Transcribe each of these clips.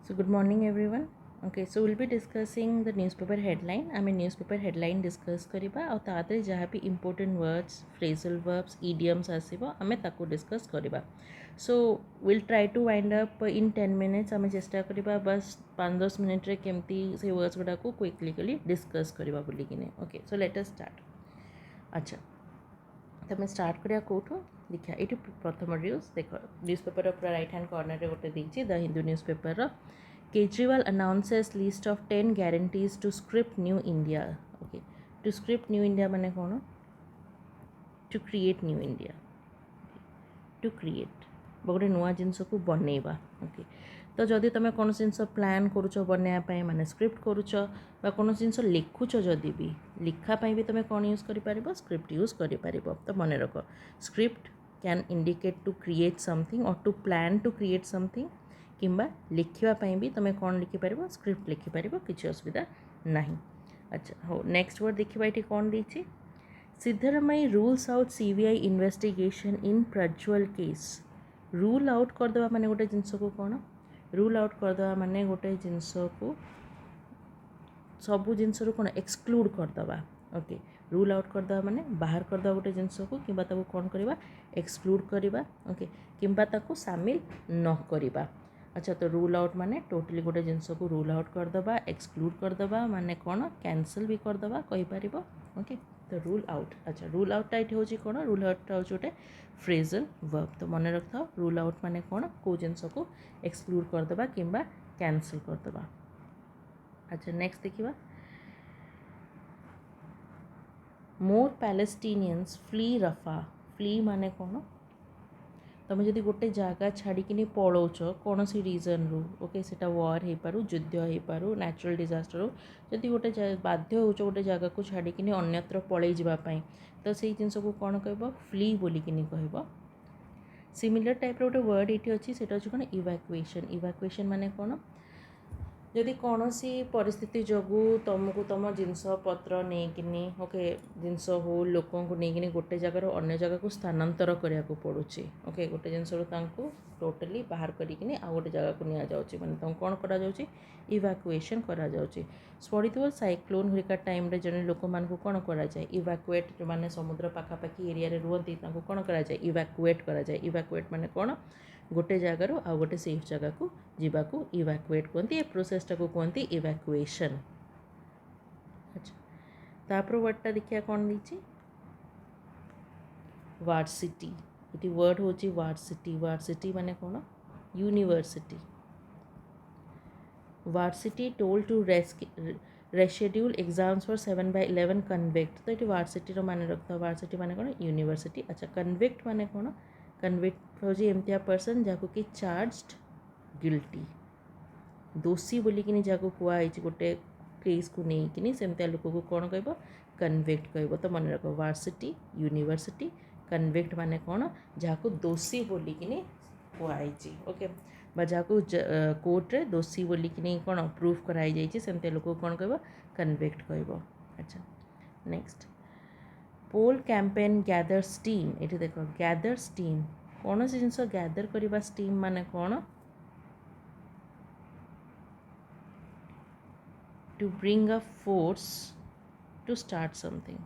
So good morning everyone. Okay, so we'll be discussing the newspaper headline. I mean newspaper headline discuss करिबा और ताते जहाँ भी important words, phrasal verbs, idioms आसिबो हमें ताको discuss करिबा. So we'll try to wind up in 10 minutes. हमें चेष्टा करिबा बस 5-10 मिनट रे केमती से words गुडा को quickly discuss करिबा बोली किने. Okay, so let us start. अच्छा तमें स्टार्ट करिया कोठो देखिया ये प्रथम न्यूज देख न्यूज़पेपर पूरा राइट हैंड कॉर्नर रे गोटे देछि the Hindu newspaper Kejriwal announces list of 10 guarantees to script new India. Okay to script new India माने कोन to create new India to create गोटे नुआ जिनस को बनइबा. ओके तो जदि तुम कौन जिनस प्लान करुच बनवाई माने स्क्रिप्ट करुच बा कौन जिनस लिखुच जदि भी लिखापी भी तुम कौन यूज कर स्क्रिप्ट यूज कर. तो मन रख script can indicate to create something और to plan to create something किंबा लिखापी भी तुम कौन लिखिपर स्क्रिप्ट लिखिपर किसी असुविधा ना. अच्छा हो नेक्स्ट वर्ड देखा ये कौन देछि Siddaramaiah rules out CBI investigation in Prajwal case. Rule out करदे माने गोटे जिनस को कौन रूल आउट करदे माने गोटे जिनस को सबू जिनस कौन एक्सक्लूड करदे. ओके रूल आउट करदे माने बाहर करदे गोटे जिनस को किंबा ताको कौन करवा एक्सक्लूड करवा. ओके किंबा ताको शामिल न करवा. अच्छा तो रूल आउट माने टोटली गोटे जिनस को रूल आउट करदे एक्सक्लूड करदे माने कौन कैंसल भी करदे कहि परिबो. ओके तो रूल आउट. अच्छा रूल आउटा ये हूँ कौन रूल आउटा हूँ गोटे फ्रेजल वर्ब. तो मन रख था रूल आउट माने कौन कौ जिनस को एक्सक्लूड करदे किंबा कैंसल करदे. अच्छा नेक्स्ट देखिबा मोर पैलेस्टीनियंस फ्ली रफा. फ्ली माने कौन तुम जदि गोटे जगह छाड़ी पलाउच कौन सी रिजन रू. ओके सेटा वार हो पारू युद्ध हो पारू नेचुरल डिजास्टर हो जदि गोटे बाध्य हो गोटे जगह को छाड़ी अन्यत्र पलि जावाई तो से जिनस को कौन कह फ्ली बोलिकिनी कह. सिमिलर टाइप रोटे वर्ड ये अच्छी से कौन इवाक्युएशन. इवाक्युएशन माने कौन जदि कौन सी परिस्थिति जगू तुमको तुम जिनस पत्र नहीं ओके जिनस हो लोक नहीं गोटे जगार अन्य जगह को स्थानांतर करने को पड़ुची. ओके गोटे जिनस टोटली बाहर करी आउ गोटे जगह को नि जाऊँगी मैंने तुम कौन करा इवाक्युएशन करा जाउची. पढ़ी साइक्लोन हरिका टाइम रे जने लोक मान को कौन करा जाए इवाक्युएट जो माने समुद्र पाखापाखी एरिया रे रुहती कौन करा जाए इवाक्युएट करा जाए. इवाक्युएट माने कौन गोटे जगार आउ गोटे सेफ जगह को जीवाकू इवाक्युएट कहते ये प्रोसेसटा को कहते इवाक्युएशन. अच्छा तापर वर्डटा देखिया कौन दीची वार्सिटी. ये वर्ड हूँ वार्सिटी. वार्सिटी माने कौन university. Varsity told to reschedule exams for 7/11 convict. तो ये वार्सिटी मान रखता वार्सिटी माने कौन यूनिवर्सिटी. अच्छा कन्विक्ट माने कौन कन्विक्ट हूँ एमतिया पर्सन जहाँ कि चार्जड गिल्टी दोषी बोलिकिनी जहाँ कहुई गोटे केस को लेकिन सेमतिया लोक को कौन कह कन्विक्ट कह. तो मन रख वार्सिटी यूनिवर्सिटी कन्विक्ट माने कौन जहाँ को दोषी बोलिकिनी कहुई. ओके जहाँ को कोर्ट रे दोषी बोलिकिनी कौन प्रूफ कराई सेमतिया लोक को कौन कह कन्विक्ट कह. अच्छा नेक्स्ट पोल कैंपेन गैदर स्टीम. ये देख गैदर स्टीम कौन सी जिनस गैदर करवा. स्टीम माने कौन to bring a force to start something.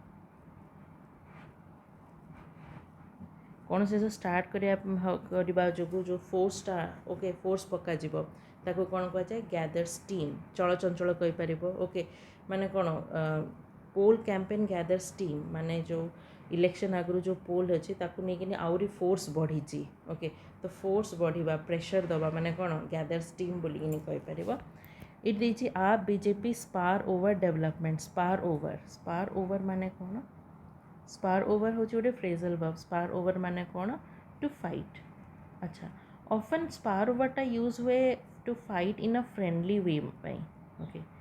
कौन से स्टार्ट करवा जो जो फोर्सटा ओके फोर्स पक्का ताको कौन कह जाए गैदर स्टीम. चलचंचल कहीपर. ओके माने कौन पोल कैंपेन गैदर स्टीम माने जो इलेक्शन आगु जो पोल अच्छी नहीं आउरी फोर्स बढ़ी. ओके तो फोर्स बढ़िया प्रेशर दबा माने कौन गैदर स्टीम बोलिकिनी कहीपर. इट देछि आ BJP spar over development. Spar over माने कौन स्पार ओवर हूँ गोटे फ्रेजल वर्ब. स्पार ओवर माने कौन टू फाइट. अच्छा ऑफन स्पार ओवरटा यूज हुए to fight in a friendly way. Okay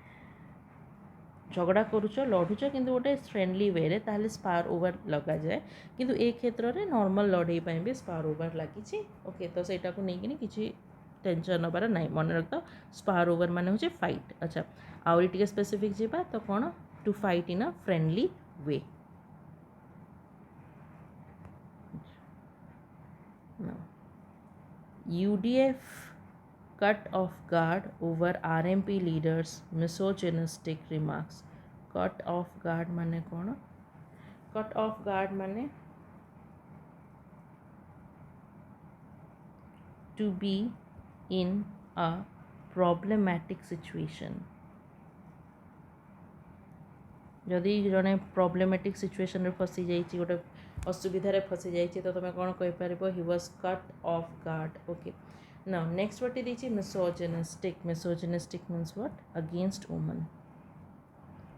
झगड़ा करुच लड़ुच कि गोटे फ्रेंडली वे रे ताहले स्पार ओवर लगा जाए किंतु ए क्षेत्र में नॉर्मल लड़ाई भी स्पार ओवर लगी. ओके तो सेटा को लेकिन किसी टेंशन नबार ना. मन रखता स्पार ओवर माने हूँ फाइट. अच्छा आउरी टिके स्पेसिफिक जीवा तो कौन to fight in a friendly way. UDF caught off guard over RMP leaders' misogynistic remarks. Caught off guard माने कौन? Caught off guard माने to be in a problematic situation. जदि जड़े प्रॉब्लमेटिक सिचुएशन फसी जाइए गोटे असुविधार फसी जाइए तो तुम कौन कहीपर he was caught off guard. Okay now next what देछि misogynistic. Misogynistic means what? Against women.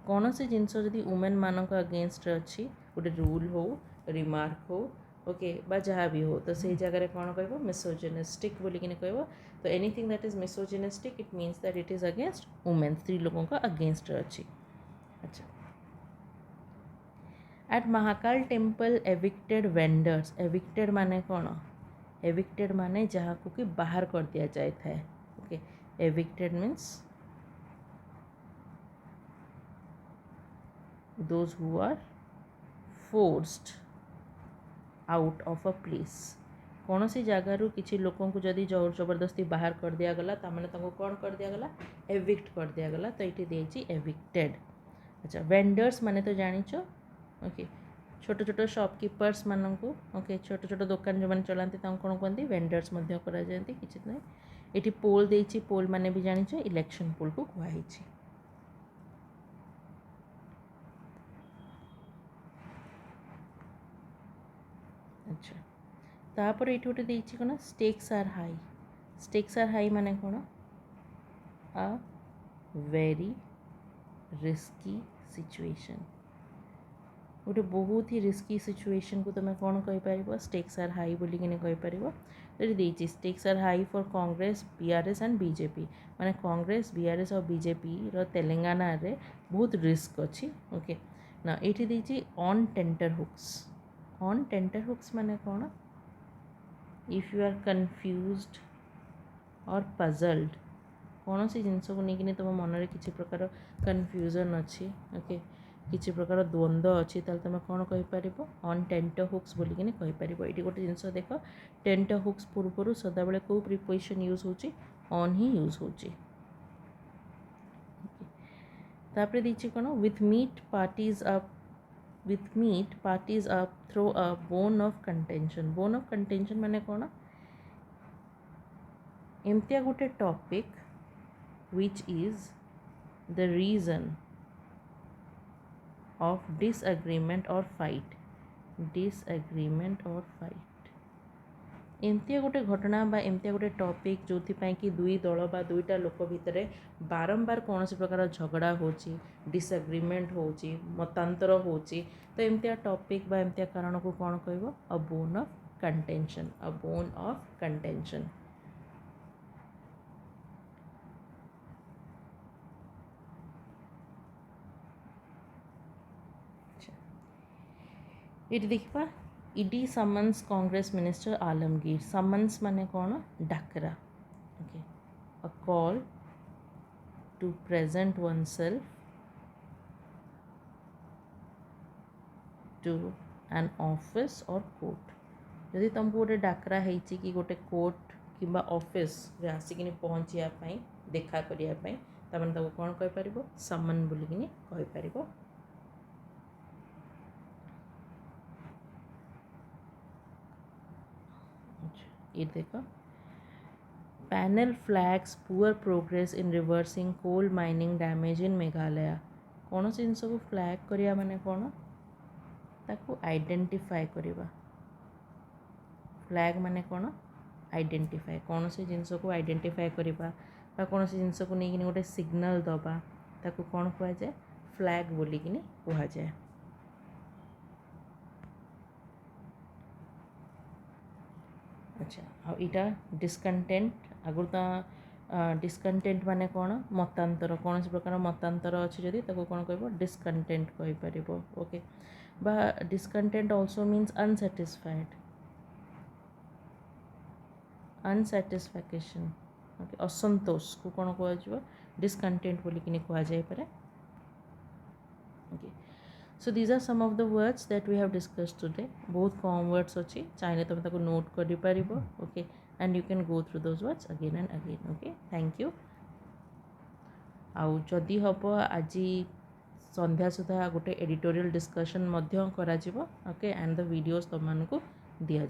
कौन से जिनस जदि वुमेन मानक अगेंस्ट अच्छी गोटे रूल हो रिमार्क हो ओके बा जहाँ भी हो तो से जगह कौन कह मिसोजिनिस्टिक बोलिकिन कह. तो anything that is misogynistic it means that it is against women, स्त्री लोगों का अगेंस्ट अच्छी. अच्छा at Mahakal temple evicted vendors. Evicted माने कौन? एविक्टेड माने जहाँ को कि बाहर कर दिया जाए था. Okay evicted means those who are forced out of a place. कौन सी जगार किसी लोकों को जदि जोर जबरदस्ती बाहर कर दिया गला तामाने तांको कौन कर दिया गला? एविक्ट कर दिया गला. तो ये देछि एविक्टेड. अच्छा वेंडर्स माने तो जानिछ. ओके छोट छोट शॉपकीपर्स मानक ओके छोट छोट दुकान जो मैंने चलाते कौन कहते वेंडर्स किसी ना. ये पोल देछि. पोल माने भी जानिछ इलेक्शन पोल को कहुई. अच्छा तापर ये गोटे देछि कौन stakes are high. Stakes are high माने कौन? A very risky situation. गोटे बहुत ही रिस्की सिचुएशन को तुम कौन कहीपर? स्टेक्स आर हाई बोलिकिन कहीपर. तो stakes are high for Congress BRS and BJP. माने कांग्रेस बीआरएस और बीजेपी रो तेलंगाना रे बहुत रिस्क अच्छी. ओके ना ये देछि on tenterhooks. On tenterhooks माने कौन? इफ यू आर कन्फ्यूज्ड और पजल्ड कौन सी जिनस को लेकिन तुम मन में किसी प्रकार कन्फ्यूजन अच्छी ओके किसी प्रकार द्वंद्व अच्छी ताल तुम कौन कहीपर? ऑन टेंट हुक्स बोलिकिन कहीपर. ये गोटे जिनस देख टेंट हुक्स पूर्व सदाबले कौ प्रिपोजिशन यूज होची? ऑन ही यूज होची. तापर दीची कौन? With meat parties up throw a bone of contention. Bone of contention माने कौन? एमतिया गोटे topic which is the reason of disagreement or fight. एमतिया गोटे घटना बा एमतिया गोटे टॉपिक जो कि दुई दल बा दुईटा लोक भितर बारंबार कौन सी प्रकार झगड़ा होची डिसएग्रीमेंट होची मतांतर होची. तो एमतिया टॉपिक बा एमतिया कारण को कौन कहबो? A bone of contention. A bone of contention. ये देखा ED summons Congress minister Alamgir. Summons माने कौन? डाकरा. Okay a call to present oneself to an office और कोर्ट. यदि तुमको गोटे डाकरा है कि गोटे कोर्ट किंबा ऑफिस रे आसिकिनी पहुँचापी देखा करने तमें कौन कहीपर? समन बोलिकिनी कहीपर. ये देखो panel flags poor progress in reversing coal mining damage in Meghalaya. कौन से जिनस को फ्लैग करिया माने कौन? ताको आइडेंटिफाई करिबा. फ्लैग माने कौन? आइडेंटिफाई. कौन से जिनस को आइडेंटिफाई करिबा बा कौन से जिनस को नहीं गोटे सिग्नल दबा ताको कौन कह जाए? फ्लैग बोलिकिनी कह जाए. अच्छा आ इटा डिस्कंटेंट आगुर तो डिस्कंटेंट माने कौन? मतांतर. कौन से प्रकार मतांतर अच्छी जदि ताको कौन कह? डिस्कंटेंट कहीपर. ओके बा discontent also means unsatisfied. अनसैटिस्फैक्शन okay असंतोष को कौन कह? डिस्कंटेंट बोलिकिनी कह जाए. Okay So these are some of the words that we have discussed today. बहुत कम words अच्छी चाहिए तुम ताको note करी पारिबो. Okay, and you can go through those words again and again. Okay, thank you. आउ जदि हम आज संध्या सुधा गोटे एडिटोरियल डिस्कशन करा ओके एंड द वीडियोस तुम मानक दिया